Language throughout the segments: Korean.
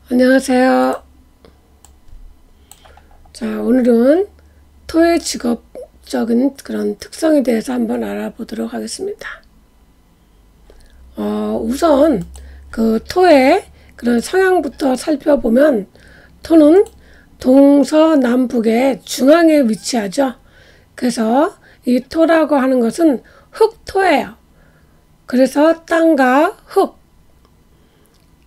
안녕하세요. 자, 오늘은 토의 직업적인 그런 특성에 대해서 한번 알아보도록 하겠습니다. 우선 그 토의 그런 성향부터 살펴보면 토는 동서남북의 중앙에 위치하죠. 그래서 이 토라고 하는 것은 흙토예요. 그래서 땅과 흙,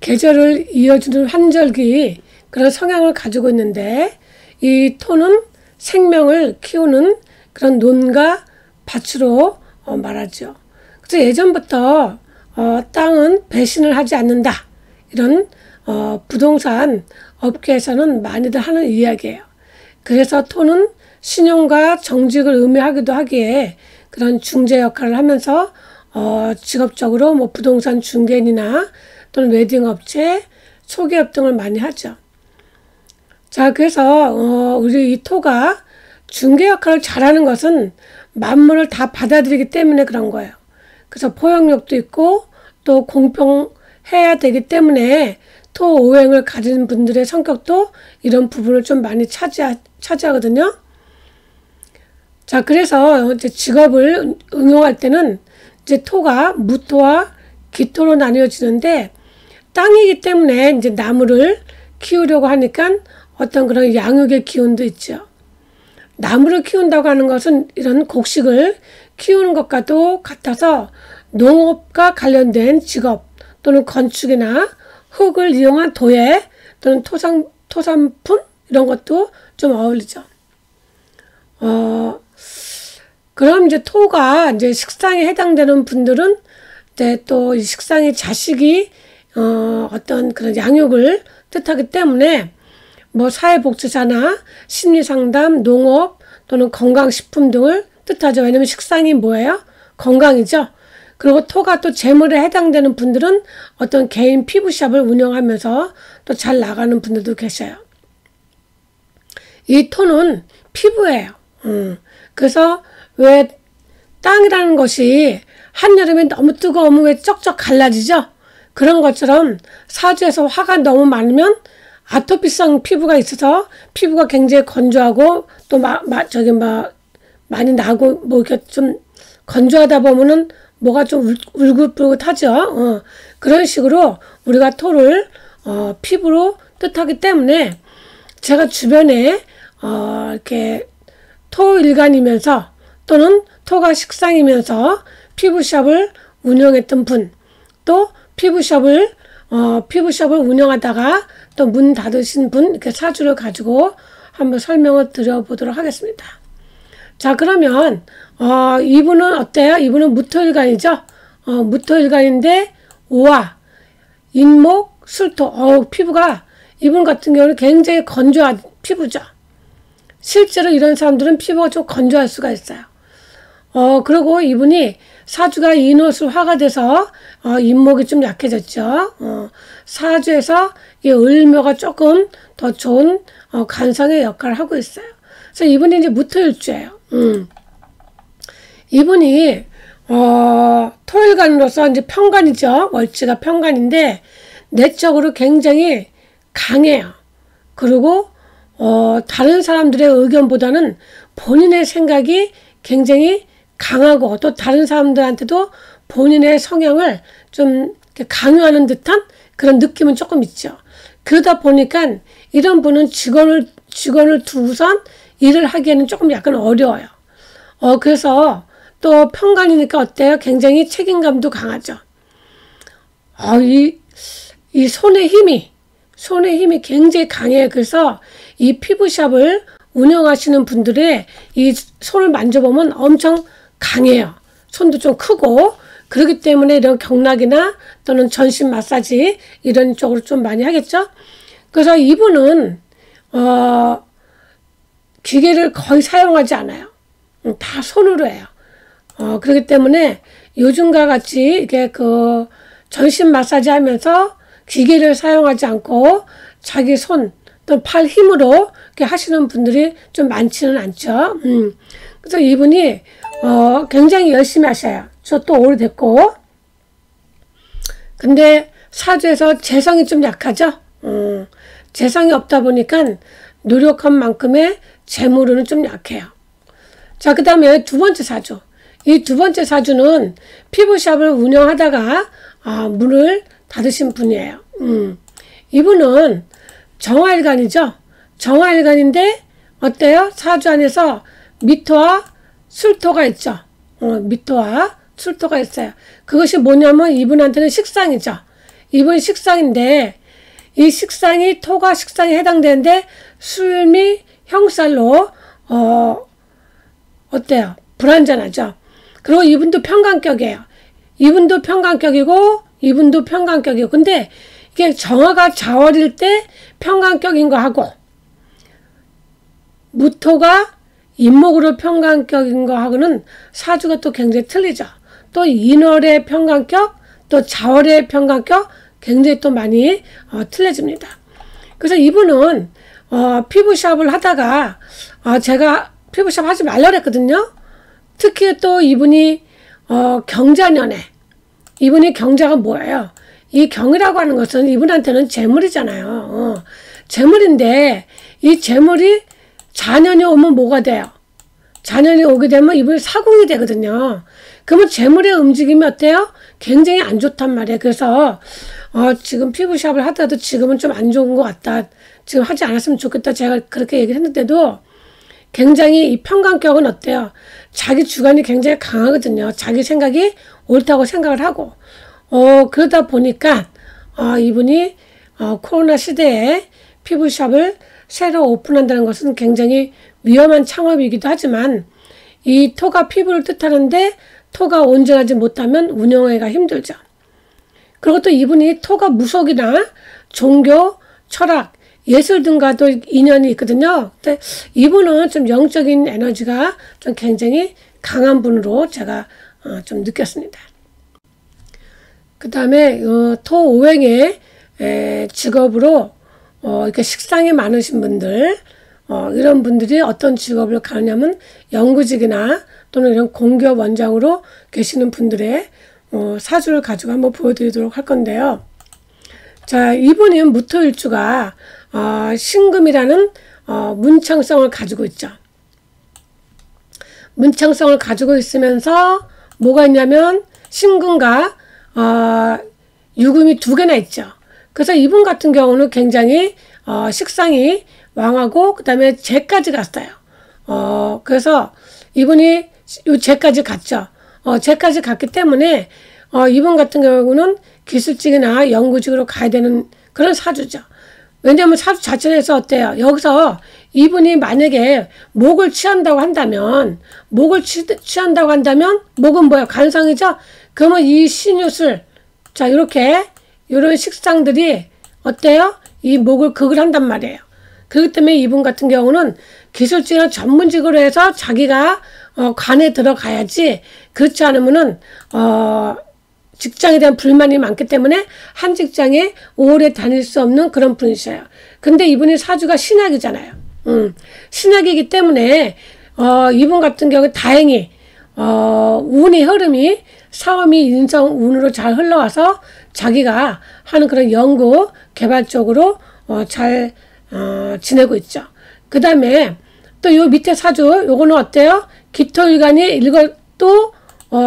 계절을 이어주는 환절기 그런 성향을 가지고 있는데, 이 토는 생명을 키우는 그런 논과 밭으로 말하죠. 그래서 예전부터 땅은 배신을 하지 않는다, 이런 부동산 업계에서는 많이들 하는 이야기예요. 그래서 토는 신용과 정직을 의미하기도 하기에 그런 중재 역할을 하면서 직업적으로 뭐 부동산 중개인이나 또는 웨딩업체, 소기업 등을 많이 하죠. 자, 그래서 우리 이 토가 중개 역할을 잘하는 것은 만물을 다 받아들이기 때문에 그런 거예요. 그래서 포용력도 있고 또 공평해야 되기 때문에 토 오행을 가진 분들의 성격도 이런 부분을 좀 많이 차지하거든요. 자, 그래서 이제 직업을 응용할 때는 이제 토가 무토와 기토로 나뉘어지는데, 땅이기 때문에 이제 나무를 키우려고 하니까 어떤 그런 양육의 기운도 있죠. 나무를 키운다고 하는 것은 이런 곡식을 키우는 것과도 같아서 농업과 관련된 직업 또는 건축이나 흙을 이용한 도예 또는 토산품 이런 것도 좀 어울리죠. 그럼 이제 토가 이제 식상에 해당되는 분들은 이제 또 이 식상의 자식이 어떤 그런 양육을 뜻하기 때문에 뭐 사회복지사나 심리상담, 농업 또는 건강식품 등을 뜻하죠. 왜냐면 식상이 뭐예요? 건강이죠. 그리고 토가 또 재물에 해당되는 분들은 어떤 개인 피부샵을 운영하면서 또 잘 나가는 분들도 계셔요. 이 토는 피부예요. 그래서 왜 땅이라는 것이 한여름에 너무 뜨거우면 왜 쩍쩍 갈라지죠? 그런 것처럼 사주에서 화가 너무 많으면 아토피성 피부가 있어서 피부가 굉장히 건조하고 또 많이 나고 뭐 이렇게 좀 건조하다 보면은 뭐가 좀 울긋불긋하죠. 그런 식으로 우리가 토를 피부로 뜻하기 때문에 제가 주변에 이렇게 토일간이면서 또는 토가 식상이면서 피부샵을 운영했던 분, 또 피부샵을 운영하다가 또 문 닫으신 분, 이렇게 사주를 가지고 한번 설명을 드려보도록 하겠습니다. 자, 그러면 이분은 어때요? 이분은 무토일간이죠. 무토일간인데 오화, 인목, 술토. 피부가 이분 같은 경우는 굉장히 건조한 피부죠. 실제로 이런 사람들은 피부가 좀 건조할 수가 있어요. 그리고 이분이 사주가 인호술 화가 돼서 인목이 좀 약해졌죠. 사주에서 이 을묘가 조금 더 좋은 간성의 역할을 하고 있어요. 그래서 이분이 이제 무토일주예요. 이분이 토일간으로서 이제 편간이죠. 월지가 편간인데 내적으로 굉장히 강해요. 그리고 다른 사람들의 의견보다는 본인의 생각이 굉장히 강하고 또 다른 사람들한테도 본인의 성향을 좀 강요하는 듯한 그런 느낌은 조금 있죠. 그러다 보니까 이런 분은 직원을 두고선 일을 하기에는 조금 약간 어려워요. 그래서 또 편간이니까 어때요? 굉장히 책임감도 강하죠. 이 손의 힘이 굉장히 강해요. 그래서 이 피부샵을 운영하시는 분들의 이 손을 만져보면 엄청 강해요. 손도 좀 크고, 그렇기 때문에 이런 경락이나 또는 전신 마사지 이런 쪽으로 좀 많이 하겠죠. 그래서 이분은 기계를 거의 사용하지 않아요. 다 손으로 해요. 그렇기 때문에 요즘과 같이 이게 그 전신 마사지 하면서 기계를 사용하지 않고 자기 손 또 팔 힘으로 이렇게 하시는 분들이 좀 많지는 않죠. 그래서 이분이 굉장히 열심히 하셔요. 저 또 오래됐고. 근데 사주에서 재성이 좀 약하죠. 재성이 없다 보니까 노력한 만큼의 재물은 좀 약해요. 자, 그 다음에 두 번째 사주. 이 두 번째 사주는 피부샵을 운영하다가 문을 닫으신 분이에요. 이분은 정화일간이죠. 정화일간인데 어때요? 사주 안에서 미토와 술토가 있죠. 미토와 술토가 있어요. 그것이 뭐냐면 이분한테는 식상이죠. 이분 식상인데 이 식상이 토가 식상에 해당되는데 술미 형살로 어때요? 불완전하죠. 그리고 이분도 평간격이에요. 이분도 평간격이고 이분도 평간격이고 근데 이게 정화가 자월일 때 평간격인 거 하고 무토가 인목으로 평간격인 거 하고는 사주가 또 굉장히 틀리죠. 또 인월의 평간격 또 자월의 평간격 굉장히 또 많이 틀려집니다. 그래서 이분은 피부샵을 하다가 제가 피부샵 하지 말라 그랬거든요. 특히 또 이분이 경자년에 이분이 경자가 뭐예요? 이 경이라고 하는 것은 이분한테는 재물이잖아요. 재물인데 이 재물이 자년이 오면 뭐가 돼요? 자년이 오게 되면 이분이 사공이 되거든요. 그러면 재물의 움직임이 어때요? 굉장히 안 좋단 말이에요. 그래서 지금 피부샵을 하더라도 지금은 좀 안 좋은 것 같다. 지금 하지 않았으면 좋겠다. 제가 그렇게 얘기를 했는데도 굉장히 이 평간격은 어때요? 자기 주관이 굉장히 강하거든요. 자기 생각이 옳다고 생각을 하고 그러다 보니까 이분이 코로나 시대에 피부샵을 새로 오픈한다는 것은 굉장히 위험한 창업이기도 하지만 이 토가 피부를 뜻하는데 토가 온전하지 못하면 운영하기가 힘들죠. 그리고 또 이분이 토가 무속이나 종교, 철학, 예술 등과도 인연이 있거든요. 근데 이분은 좀 영적인 에너지가 좀 굉장히 강한 분으로 제가 좀 느꼈습니다. 그 다음에 토 오행의 직업으로 이렇게 식상이 많으신 분들 이런 분들이 어떤 직업을 가느냐면 연구직이나 또는 이런 공기업 원장으로 계시는 분들의 사주를 가지고 한번 보여드리도록 할 건데요. 자, 이분이 무토일주가 신금이라는 문창성을 가지고 있죠. 문창성을 가지고 있으면서 뭐가 있냐면 신금과 유금이 두 개나 있죠. 그래서 이분 같은 경우는 굉장히 식상이 왕하고 그 다음에 재까지 갔어요. 그래서 이분이 요 재까지 갔죠. 재까지 갔기 때문에 이분 같은 경우는 기술직이나 연구직으로 가야 되는 그런 사주죠. 왜냐하면 사주 자체에서 어때요? 여기서 이분이 만약에 목을 취한다고 한다면 목은 뭐야? 간성이죠? 그러면 이 신유술 자 이렇게 이런 식상들이 어때요? 이 목을 극을 한단 말이에요. 그렇기 때문에 이분 같은 경우는 기술직이나 전문직으로 해서 자기가 관에 들어가야지 그렇지 않으면은 직장에 대한 불만이 많기 때문에 한 직장에 오래 다닐 수 없는 그런 분이셔요. 근데 이분이 사주가 신약이잖아요. 신약이기 때문에 이분 같은 경우 다행히 운의 흐름이 사업이 인성 운으로 잘 흘러와서 자기가 하는 그런 연구 개발 쪽으로 잘 지내고 있죠. 그 다음에 또 요 밑에 사주 요거는 어때요? 기토일간이 일것도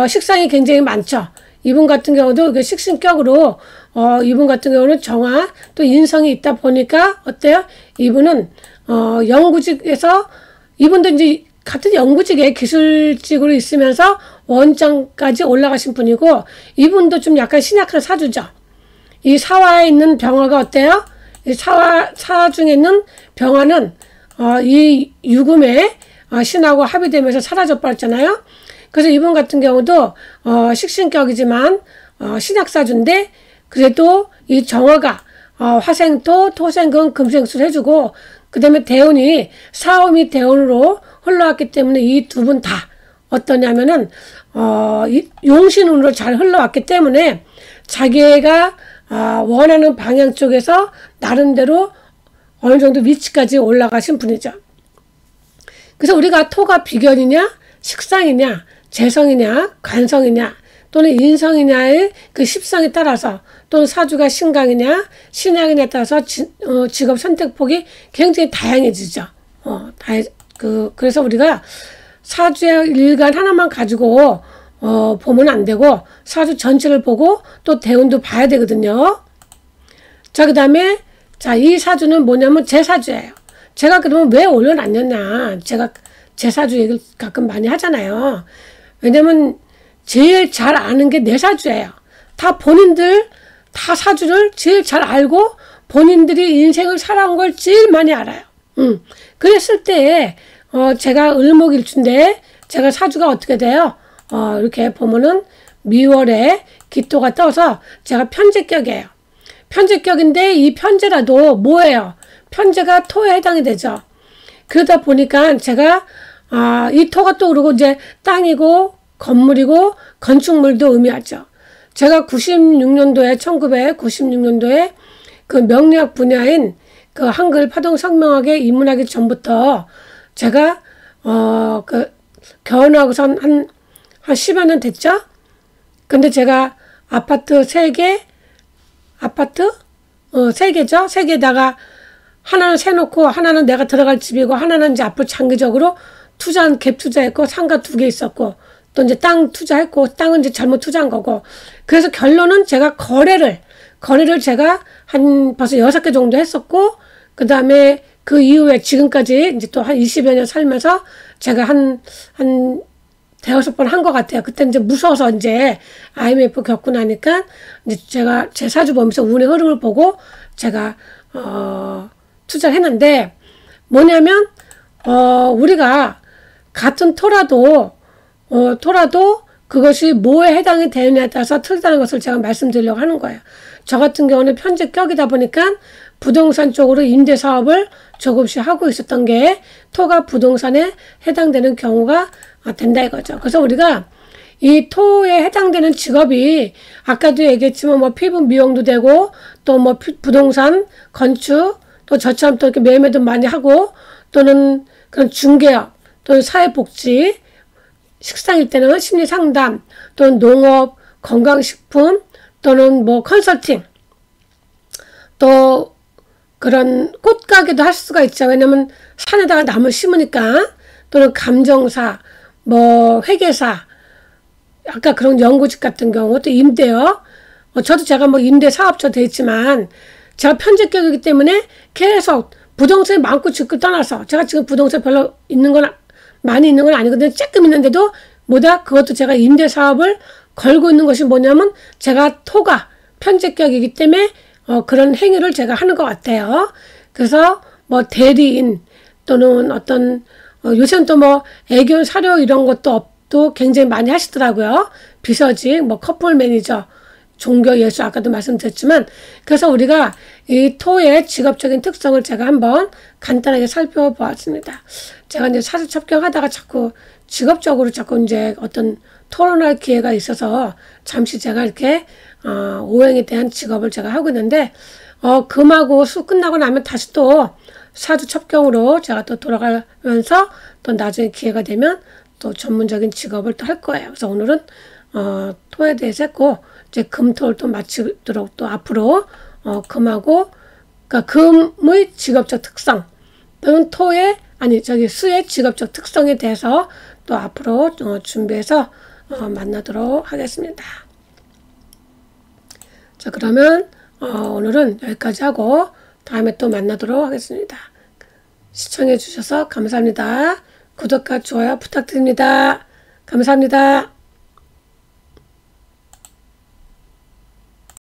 식상이 굉장히 많죠. 이분 같은 경우도 그 식신격으로 이분 같은 경우는 정화 또 인성이 있다 보니까 어때요? 이분은 연구직에서 이분도 이제 같은 연구직에 기술직으로 있으면서 원장까지 올라가신 분이고 이분도 좀 약간 신약한 사주죠. 이 사화에 있는 병화가 어때요? 이 사 중에 있는 병화는 이 유금의 신하고 합의되면서 사라져 버렸잖아요. 그래서 이분 같은 경우도 식신격이지만 신약사주인데 그래도 이 정화가 화생토, 토생금, 금생술 해주고 그 다음에 대운이 사오미 대운으로 흘러왔기 때문에 이 두 분 다 어떠냐면은 용신운으로 잘 흘러왔기 때문에 자기가 원하는 방향 쪽에서 나름대로 어느 정도 위치까지 올라가신 분이죠. 그래서 우리가 토가 비견이냐 식상이냐 재성이냐 관성이냐 또는 인성이냐의 그 십성에 따라서 또는 사주가 신강이냐 신약이냐에 따라서 직업 선택폭이 굉장히 다양해지죠. 그래서 우리가 사주의 일간 하나만 가지고 보면 안 되고 사주 전체를 보고 또 대운도 봐야 되거든요. 자, 그 다음에 자, 이 사주는 뭐냐면 제 사주예요. 제가 그러면 왜 올려놨느냐. 제가 제 사주 얘기를 가끔 많이 하잖아요. 왜냐면 제일 잘 아는 게 내 사주예요. 다 본인들 다 사주를 제일 잘 알고 본인들이 인생을 살아온 걸 제일 많이 알아요. 그랬을 때 제가 을목일주인데 제가 사주가 어떻게 돼요? 이렇게 보면은 미월에 기토가 떠서 제가 편제격이에요. 편제격인데 이 편제라도 뭐예요? 편제가 토에 해당이 되죠. 그러다 보니까 제가 이 토가 또 그러고 이제 땅이고 건물이고 건축물도 의미하죠. 제가 1996년도에 그 명리학 분야인 그 한글 파동 성명학에 입문하기 전부터 제가 결혼하고선 한 10여 년 됐죠? 근데 제가 아파트 3개, 세 개죠? 3개에다가 하나는 세놓고 하나는 내가 들어갈 집이고 하나는 이제 앞으로 장기적으로 갭 투자했고 상가 2개 있었고 또 이제 땅 투자했고 땅은 이제 잘못 투자한 거고 그래서 결론은 제가 거래를 제가 한 벌써 6개 정도 했었고 그 다음에 그 이후에 지금까지 이제 또 한 20여 년 살면서 제가 한 대여섯 번 한 것 같아요. 그때 이제 무서워서 이제 IMF 겪고 나니까 이제 제가 제 사주 보면서 운의 흐름을 보고 제가 투자를 했는데 뭐냐면 우리가 같은 토라도 그것이 뭐에 해당이 되느냐에 따라서 틀리다는 것을 제가 말씀드리려고 하는 거예요. 저 같은 경우는 편제격이다 보니까 부동산 쪽으로 임대 사업을 조금씩 하고 있었던 게 토가 부동산에 해당되는 경우가 된다 이거죠. 그래서 우리가 이 토에 해당되는 직업이 아까도 얘기했지만 뭐 피부 미용도 되고 또 뭐 부동산 건축 또 저처럼 또 이렇게 매매도 많이 하고 또는 그런 중개업 또는 사회복지 식상일 때는 심리상담 또는 농업 건강식품 또는 뭐 컨설팅 또 그런 꽃가게도 할 수가 있죠. 왜냐면 산에다가 나무 심으니까 또는 감정사 뭐 회계사 아까 그런 연구직 같은 경우 또 임대요. 저도 제가 뭐 임대 사업자 돼 있지만 제가 편제격이기 때문에 계속 부동산이 많고 적고 떠나서 제가 지금 부동산 별로 많이 있는 건 아니거든요. 조금 있는데도 그것도 제가 임대 사업을 걸고 있는 것이 뭐냐면 제가 토가 편제격이기 때문에 그런 행위를 제가 하는 것 같아요. 그래서 뭐 대리인 또는 어떤 요새는 또 뭐 애견 사료 이런 것도 굉장히 많이 하시더라고요. 비서직, 뭐 커플 매니저, 종교 예수 아까도 말씀드렸지만 그래서 우리가 이 토의 직업적인 특성을 제가 한번 간단하게 살펴보았습니다. 제가 이제 사주 첩경하다가 자꾸 직업적으로 자꾸 이제 어떤 토론할 기회가 있어서 잠시 제가 이렇게 오행에 대한 직업을 제가 하고 있는데 금하고 수 끝나고 나면 다시 또 사주 첩경으로 제가 또 돌아가면서 또 나중에 기회가 되면 또 전문적인 직업을 또 할 거예요. 그래서 오늘은 토에 대해서 했고 이제 금토를 또 마치도록 또 앞으로 금하고 그러니까 금의 직업적 특성 또는 수의 직업적 특성에 대해서 또 앞으로 준비해서 만나도록 하겠습니다. 자, 그러면 오늘은 여기까지 하고 다음에 또 만나도록 하겠습니다. 시청해 주셔서 감사합니다. 구독과 좋아요 부탁드립니다. 감사합니다.